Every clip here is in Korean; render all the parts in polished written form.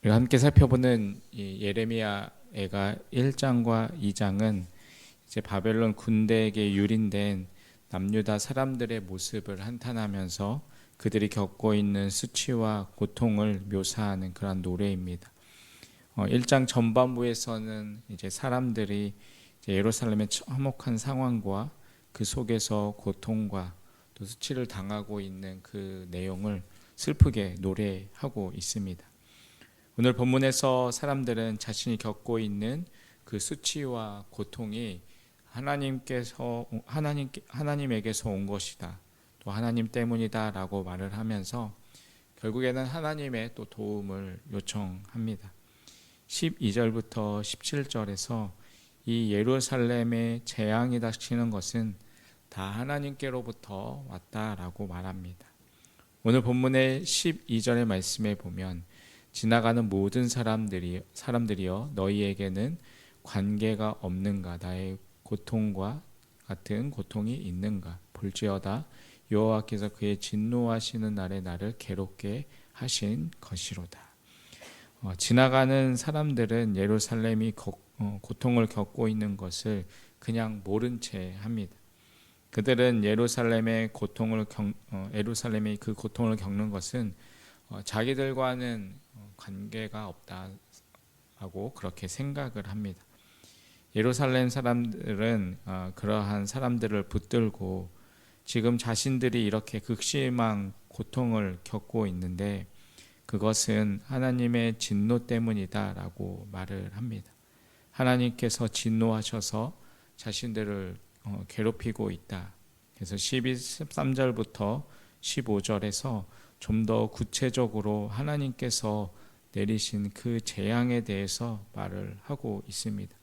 우리가 함께 살펴보는 이 예레미야가 1장과 2장은 이제 바벨론 군대에게 유린된 남유다 사람들의 모습을 한탄하면서 그들이 겪고 있는 수치와 고통을 묘사하는 그런 노래입니다. 1장 전반부에서는 이제 사람들이 이제 예루살렘의 화목한 상황과 그 속에서 고통과 또 수치를 당하고 있는 그 내용을 슬프게 노래하고 있습니다. 오늘 본문에서 사람들은 자신이 겪고 있는 그 수치와 고통이 하나님에게서 온 것이다, 또 하나님 때문이다라고 말을 하면서 결국에는 하나님의 또 도움을 요청합니다. 12절부터 17절에서 이 예루살렘의 재앙이 닥치는 것은 다 하나님께로부터 왔다라고 말합니다. 오늘 본문의 12절의 말씀에 보면 지나가는 모든 사람들이여 너희에게는 관계가 없는가, 나의 고통과 같은 고통이 있는가, 볼지어다 여호와께서 그의 진노하시는 날에 나를 괴롭게 하신 것이로다. 지나가는 사람들은 예루살렘이 고통을 겪고 있는 것을 그냥 모른 채 합니다. 그들은 예루살렘의 그 고통을 겪는 것은 자기들과는 관계가 없다라고 그렇게 생각을 합니다. 예루살렘 사람들은 그러한 사람들을 붙들고 지금 자신들이 이렇게 극심한 고통을 겪고 있는데 그것은 하나님의 진노 때문이다라고 말을 합니다. 하나님께서 진노하셔서 자신들을 괴롭히고 있다. 그래서 13절부터 15절에서 좀 더 구체적으로 하나님께서 내리신 그 재앙에 대해서 말을 하고 있습니다.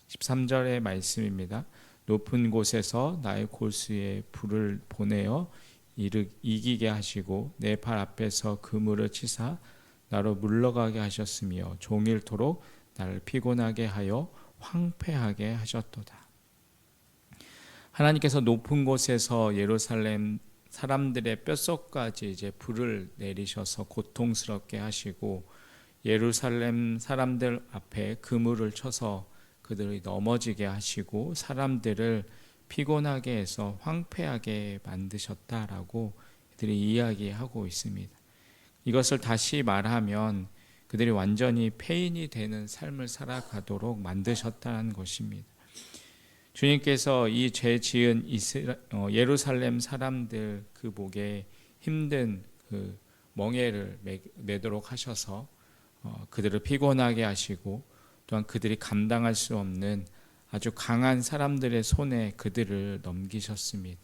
13절의 말씀입니다. 높은 곳에서 나의 골수에 불을 보내어 이기게 하시고 내 발 앞에서 그물을 치사 나로 물러가게 하셨으며 종일토록 나를 피곤하게 하여 황폐하게 하셨도다. 하나님께서 높은 곳에서 예루살렘 사람들의 뼛속까지 이제 불을 내리셔서 고통스럽게 하시고 예루살렘 사람들 앞에 그물을 쳐서 그들이 넘어지게 하시고 사람들을 피곤하게 해서 황폐하게 만드셨다라고 그들이 이야기하고 있습니다. 이것을 다시 말하면 그들이 완전히 폐인이 되는 삶을 살아가도록 만드셨다는 것입니다. 주님께서 이 죄 지은 예루살렘 사람들 그 목에 힘든 그 멍에를 매도록 하셔서 그들을 피곤하게 하시고 또한 그들이 감당할 수 없는 아주 강한 사람들의 손에 그들을 넘기셨습니다.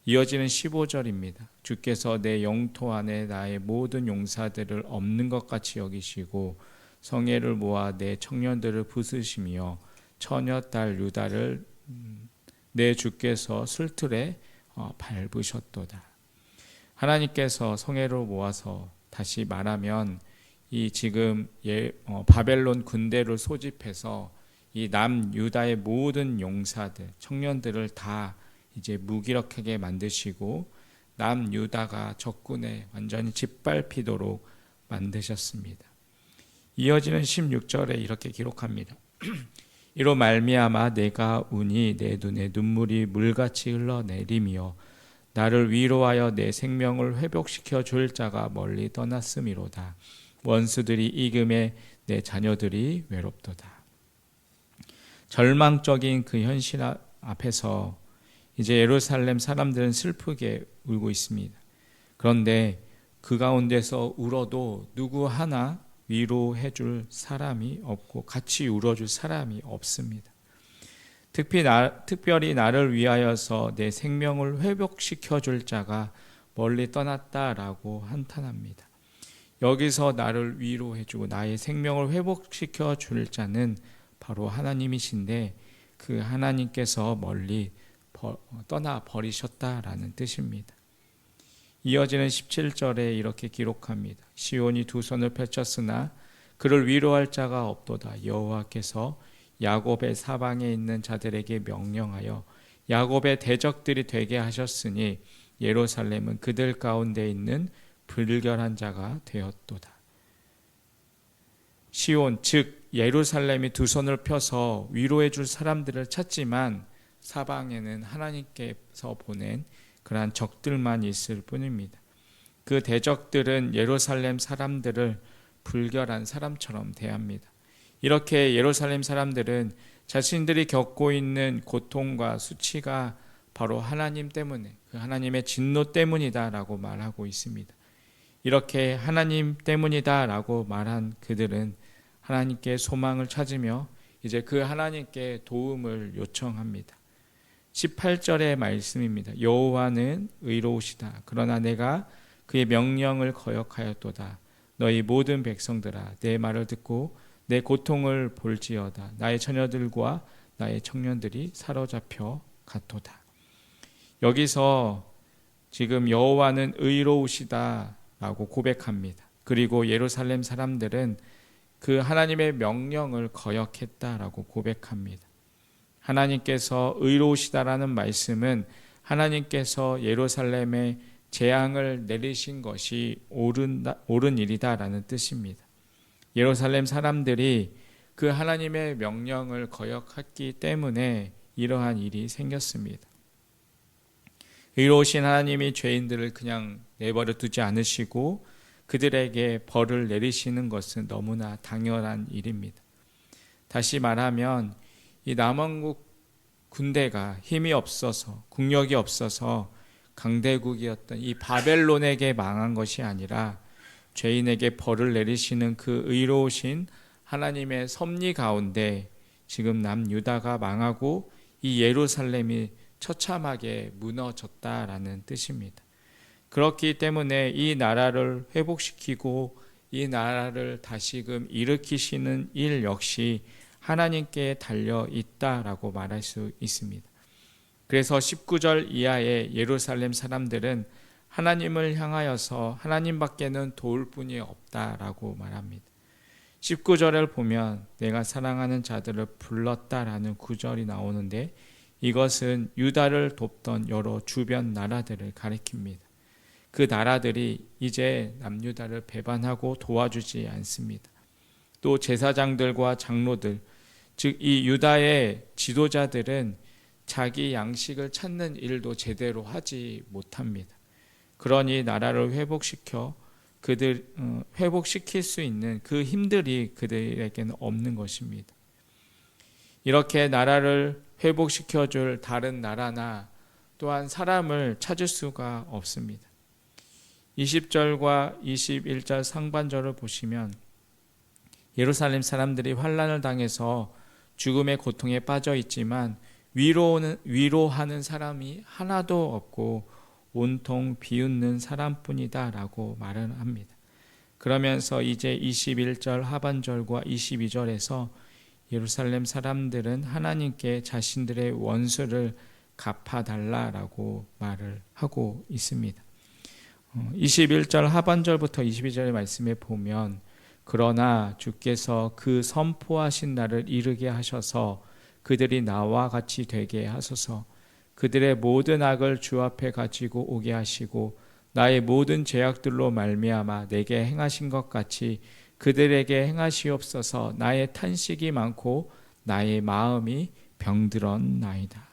이어지는 15절입니다. 주께서 내 영토 안에 나의 모든 용사들을 없는 것 같이 여기시고 성회를 모아 내 청년들을 부수시며 처녀딸 유다를 내 주께서 술틀에 밟으셨도다. 하나님께서 성회를 모아서 다시 말하면 이 지금 바벨론 군대를 소집해서 이 남유다의 모든 용사들, 청년들을 다 이제 무기력하게 만드시고 남유다가 적군에 완전히 짓밟히도록 만드셨습니다. 이어지는 16절에 이렇게 기록합니다. 이로 말미암아 내가 우니 내 눈에 눈물이 물같이 흘러내리며 나를 위로하여 내 생명을 회복시켜 줄 자가 멀리 떠났음이로다. 원수들이 이금에 내 자녀들이 외롭도다. 절망적인 그 현실 앞에서 이제 예루살렘 사람들은 슬프게 울고 있습니다. 그런데 그 가운데서 울어도 누구 하나 위로해 줄 사람이 없고 같이 울어줄 사람이 없습니다. 특별히 나를 위하여서 내 생명을 회복시켜 줄 자가 멀리 떠났다라고 한탄합니다. 여기서 나를 위로해 주고 나의 생명을 회복시켜 줄 자는 바로 하나님이신데 그 하나님께서 멀리 떠나 버리셨다라는 뜻입니다. 이어지는 17절에 이렇게 기록합니다. 시온이 두 손을 펼쳤으나 그를 위로할 자가 없도다. 여호와께서 야곱의 사방에 있는 자들에게 명령하여 야곱의 대적들이 되게 하셨으니 예루살렘은 그들 가운데 있는 불결한 자가 되었도다. 시온 즉 예루살렘이 두 손을 펴서 위로해 줄 사람들을 찾지만 사방에는 하나님께서 보낸 그러한 적들만 있을 뿐입니다. 그 대적들은 예루살렘 사람들을 불결한 사람처럼 대합니다. 이렇게 예루살렘 사람들은 자신들이 겪고 있는 고통과 수치가 바로 하나님 때문에, 그 하나님의 진노 때문이다라고 말하고 있습니다. 이렇게 하나님 때문이다라고 말한 그들은 하나님께 소망을 찾으며 이제 그 하나님께 도움을 요청합니다. 18절의 말씀입니다. 여호와는 의로우시다. 그러나 내가 그의 명령을 거역하였도다. 너희 모든 백성들아 내 말을 듣고 내 고통을 볼지어다. 나의 처녀들과 나의 청년들이 사로잡혀 갔도다. 여기서 지금 여호와는 의로우시다라고 고백합니다. 그리고 예루살렘 사람들은 그 하나님의 명령을 거역했다라고 고백합니다. 하나님께서 의로우시다라는 말씀은 하나님께서 예루살렘에 재앙을 내리신 것이 옳은 일이다라는 뜻입니다. 예루살렘 사람들이 그 하나님의 명령을 거역했기 때문에 이러한 일이 생겼습니다. 의로우신 하나님이 죄인들을 그냥 내버려 두지 않으시고 그들에게 벌을 내리시는 것은 너무나 당연한 일입니다. 다시 말하면 이 남왕국 군대가 힘이 없어서 국력이 없어서 강대국이었던 이 바벨론에게 망한 것이 아니라 죄인에게 벌을 내리시는 그 의로우신 하나님의 섭리 가운데 지금 남유다가 망하고 이 예루살렘이 처참하게 무너졌다라는 뜻입니다. 그렇기 때문에 이 나라를 회복시키고 이 나라를 다시금 일으키시는 일 역시 하나님께 달려 있다라고 말할 수 있습니다. 그래서 19절 이하의 예루살렘 사람들은 하나님을 향하여서 하나님밖에는 도울 분이 없다라고 말합니다. 19절을 보면 내가 사랑하는 자들을 불렀다라는 구절이 나오는데 이것은 유다를 돕던 여러 주변 나라들을 가리킵니다. 그 나라들이 이제 남유다를 배반하고 도와주지 않습니다. 또 제사장들과 장로들, 즉 이 유다의 지도자들은 자기 양식을 찾는 일도 제대로 하지 못합니다. 그러니 나라를 회복시킬 수 있는 그 힘들이 그들에게는 없는 것입니다. 이렇게 나라를 회복시켜줄 다른 나라나 또한 사람을 찾을 수가 없습니다. 20절과 21절 상반절을 보시면 예루살렘 사람들이 환난을 당해서 죽음의 고통에 빠져 있지만 위로하는 사람이 하나도 없고 온통 비웃는 사람뿐이다 라고 말을 합니다. 그러면서 이제 21절 하반절과 22절에서 예루살렘 사람들은 하나님께 자신들의 원수를 갚아달라라고 말을 하고 있습니다. 21절 하반절부터 22절의 말씀에 보면 그러나 주께서 그 선포하신 날을 이르게 하셔서 그들이 나와 같이 되게 하소서. 그들의 모든 악을 주 앞에 가지고 오게 하시고 나의 모든 죄악들로 말미암아 내게 행하신 것 같이 그들에게 행하시옵소서. 나의 탄식이 많고 나의 마음이 병들었나이다.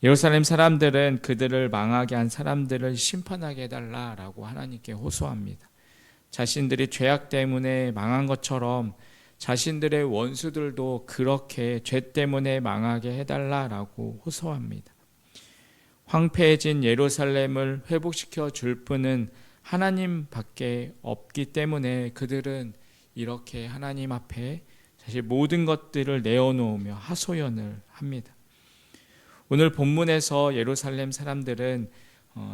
예루살렘 사람들은 그들을 망하게 한 사람들을 심판하게 해달라라고 하나님께 호소합니다. 자신들이 죄악 때문에 망한 것처럼 자신들의 원수들도 그렇게 죄 때문에 망하게 해달라라고 호소합니다. 황폐해진 예루살렘을 회복시켜 줄 분은 하나님밖에 없기 때문에 그들은 이렇게 하나님 앞에 사실 모든 것들을 내어놓으며 하소연을 합니다. 오늘 본문에서 예루살렘 사람들은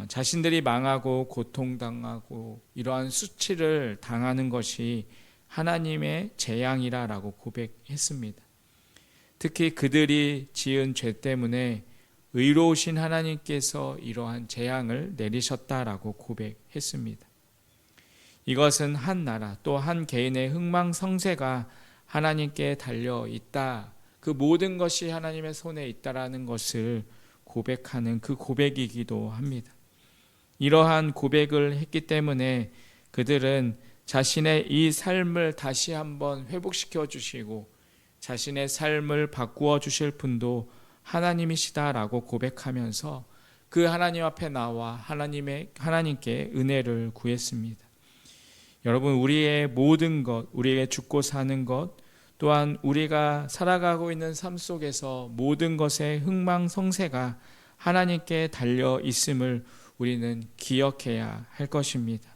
자신들이 망하고 고통당하고 이러한 수치를 당하는 것이 하나님의 재앙이라고 고백했습니다. 특히 그들이 지은 죄 때문에 의로우신 하나님께서 이러한 재앙을 내리셨다라고 고백했습니다. 이것은 한 나라 또 한 개인의 흥망성쇠가 하나님께 달려 있다. 그 모든 것이 하나님의 손에 있다라는 것을 고백하는 그 고백이기도 합니다. 이러한 고백을 했기 때문에 그들은 자신의 이 삶을 다시 한번 회복시켜 주시고 자신의 삶을 바꾸어 주실 분도 하나님이시다라고 고백하면서 그 하나님 앞에 나와 하나님께 은혜를 구했습니다. 여러분, 우리의 모든 것, 우리에게 죽고 사는 것, 또한 우리가 살아가고 있는 삶 속에서 모든 것의 흥망성쇠가 하나님께 달려 있음을 우리는 기억해야 할 것입니다.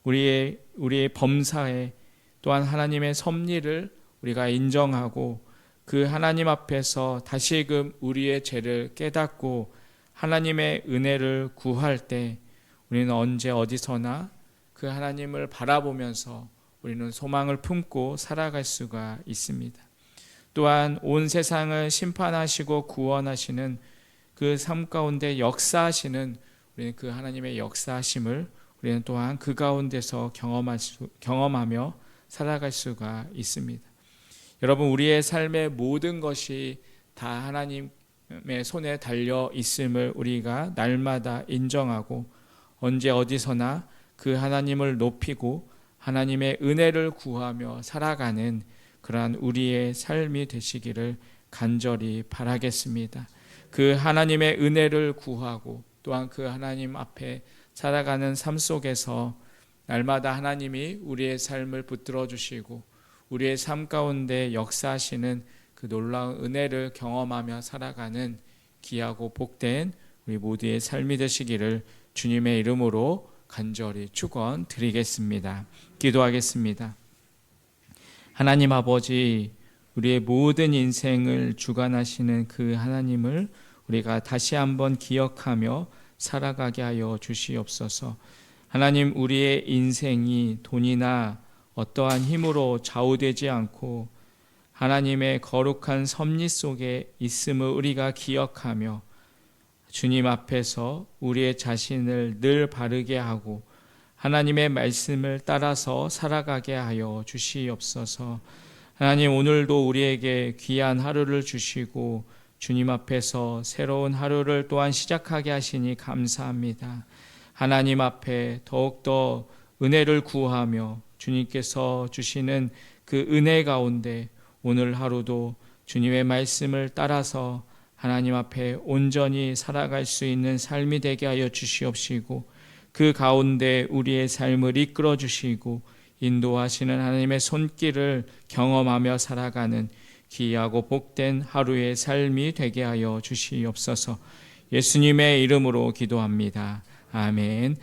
우리의 범사에 또한 하나님의 섭리를 우리가 인정하고 그 하나님 앞에서 다시금 우리의 죄를 깨닫고 하나님의 은혜를 구할 때 우리는 언제 어디서나 그 하나님을 바라보면서 우리는 소망을 품고 살아갈 수가 있습니다. 또한 온 세상을 심판하시고 구원하시는 그 삶 가운데 역사하시는 우리는 그 하나님의 역사하심을 우리는 또한 그 가운데서 경험하며 살아갈 수가 있습니다. 여러분, 우리의 삶의 모든 것이 다 하나님의 손에 달려 있음을 우리가 날마다 인정하고 언제 어디서나 그 하나님을 높이고 하나님의 은혜를 구하며 살아가는 그러한 우리의 삶이 되시기를 간절히 바라겠습니다. 그 하나님의 은혜를 구하고 또한 그 하나님 앞에 살아가는 삶 속에서 날마다 하나님이 우리의 삶을 붙들어 주시고 우리의 삶 가운데 역사하시는 그 놀라운 은혜를 경험하며 살아가는 귀하고 복된 우리 모두의 삶이 되시기를 주님의 이름으로 간절히 축원드리겠습니다. 기도하겠습니다. 하나님 아버지, 우리의 모든 인생을 주관하시는 그 하나님을 우리가 다시 한번 기억하며 살아가게 하여 주시옵소서. 하나님, 우리의 인생이 돈이나 어떠한 힘으로 좌우되지 않고 하나님의 거룩한 섭리 속에 있음을 우리가 기억하며 주님 앞에서 우리의 자신을 늘 바르게 하고 하나님의 말씀을 따라서 살아가게 하여 주시옵소서. 하나님, 오늘도 우리에게 귀한 하루를 주시고 주님 앞에서 새로운 하루를 또한 시작하게 하시니 감사합니다. 하나님 앞에 더욱더 은혜를 구하며 주님께서 주시는 그 은혜 가운데 오늘 하루도 주님의 말씀을 따라서 하나님 앞에 온전히 살아갈 수 있는 삶이 되게 하여 주시옵시고 그 가운데 우리의 삶을 이끌어 주시고 인도하시는 하나님의 손길을 경험하며 살아가는 귀하고 복된 하루의 삶이 되게 하여 주시옵소서. 예수님의 이름으로 기도합니다. 아멘.